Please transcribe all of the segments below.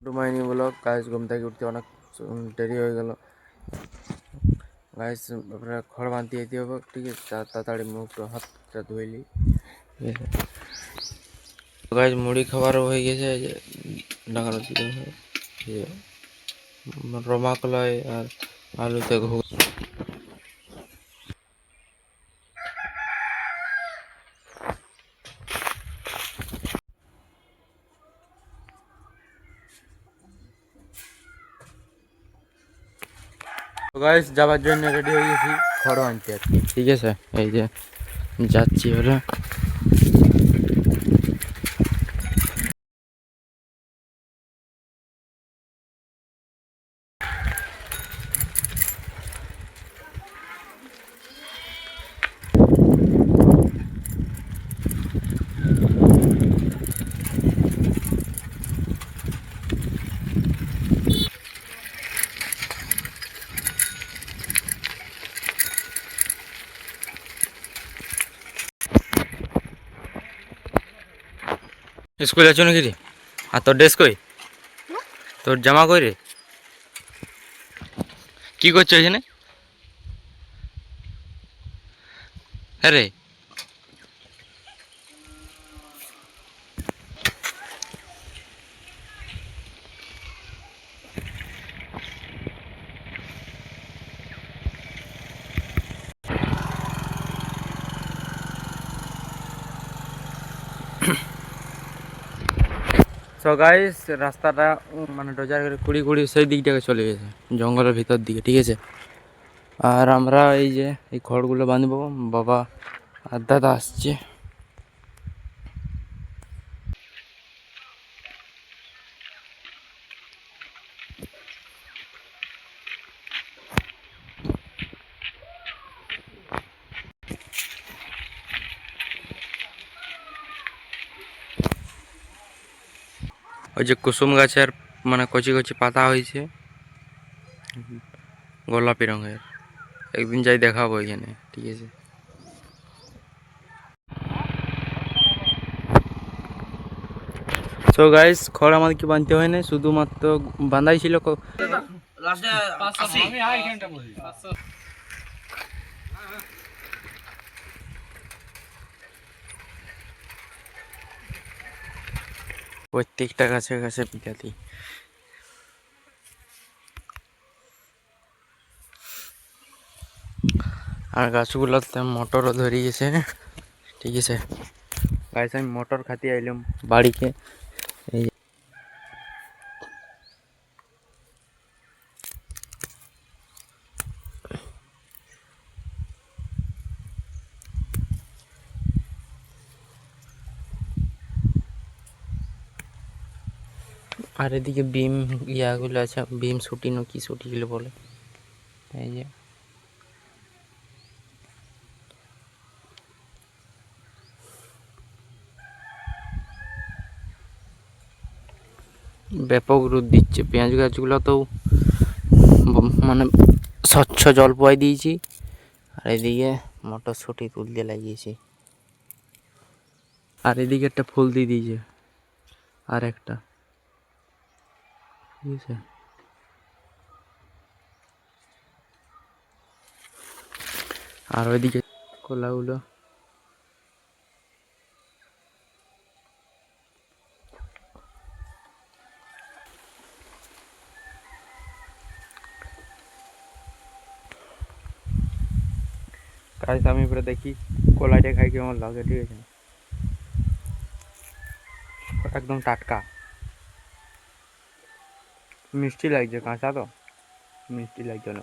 ডুমাইনি blog guys, ঘুম থেকে উঠতে অনেক দেরি হয়ে গেল গাইস। আপনারা খড় বাঁধতে যেতে হবে, ঠিক আছে? তাড়াতাড়ি মুখটা হাতটা ধুইলি, ঠিক আছে গাইস? মুড়ি খাবারও হয়ে গেছে, এই যে ডাঙানো দিতে হবে, এই যে রমা কলাই আর আলুতে ঘুগ। গাইস, যাবার জন্য রেডি হয়ে গেছি খড় আনতে আর কি, ঠিক আছে? এই যে যাচ্ছি হলো। স্কুল যাচ্ছ নাকি রে? আর তোর ড্রেস কই? তোর জামা কই রে? কি করছো এখানে? হ্যাঁ রে। সো গাইস, রাস্তাটা মানে ডোজার করে কুড়ি কুড়ি সেই দিকটাকে চলে গেছে, জঙ্গলের ভিতর দিকে, ঠিক আছে? আর আমরা এই যে এই খড়গুলো বাঁধবো, বাবা আর দাদা আসছে। ওই যে কুসুম গাছের মানে কচি কচি পাতা হয়েছে গোলাপি রঙের, একদিন যাই দেখাবো এখানে, ঠিক আছে? সো গাইস, খড় আমাদেরকে বাঁধতে হয় না, শুধুমাত্র বাঁধাই ছিল প্রত্যেকটা গাছে গাছে পিটাতি। আর গাছগুলোতে মোটরও ধরে গেছে, ঠিক আছে গাইস? আমি মোটর খাতে আইলাম বাড়িতে। এই আর এদিকে বিম ইয়াগুলো আছে, বিম ছুটি না কি ছুটিগুলো বলে, এই যে ব্যাপক রোদ দিচ্ছে। পেঁয়াজ গাছগুলো তো মানে স্বচ্ছ জল পোয়াই দিয়েছি, আর এদিকে মটরশুঁটি তুলতে লাগিয়েছি, আর এদিকে একটা ফুল দিয়ে দিয়েছে আর একটা, ঠিক আছে? আর ওইদিকে কলাগুলো গাছ। আমি পুরো দেখি কলাইটা খাই কেমন লাগে, ঠিক আছে? একদম টাটকা, মিষ্টি লাগছে, কাঁচা তো মিষ্টি লাগছে না।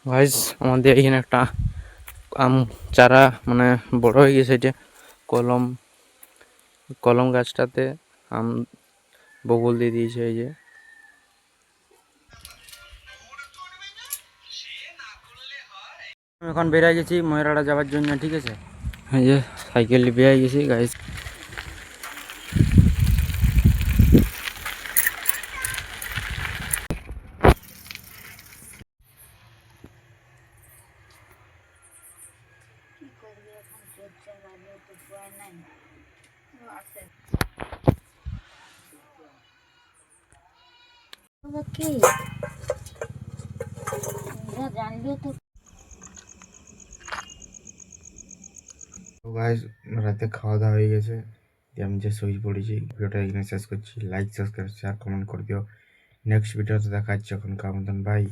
গাইস, আমাদের এখানে একটা আম চারা মানে বড় হয়ে গেছে, যে কলম কলম গাছটাতে আম বকুল দিয়ে দিয়েছে, এই যে এখন বেরিয়ে গেছি ময়রাড়া যাওয়ার জন্য, ঠিক আছে? এই যে সাইকেল নিয়ে বেরিয়ে গেছি গাইস। কি জানলেও তো। তো গাইজ রাতে খাওয়া দাওয়া হয়ে গেছে, দিয়ে আমি যে শুয়ে পড়েছি। ভিডিওটা এখানে শেষ করছি। লাইক সাবস্ক্রাইব শেয়ার কমেন্ট করে দিও। নেক্সট ভিডিওতে দেখা হচ্ছে, এখন কার মতন বাই।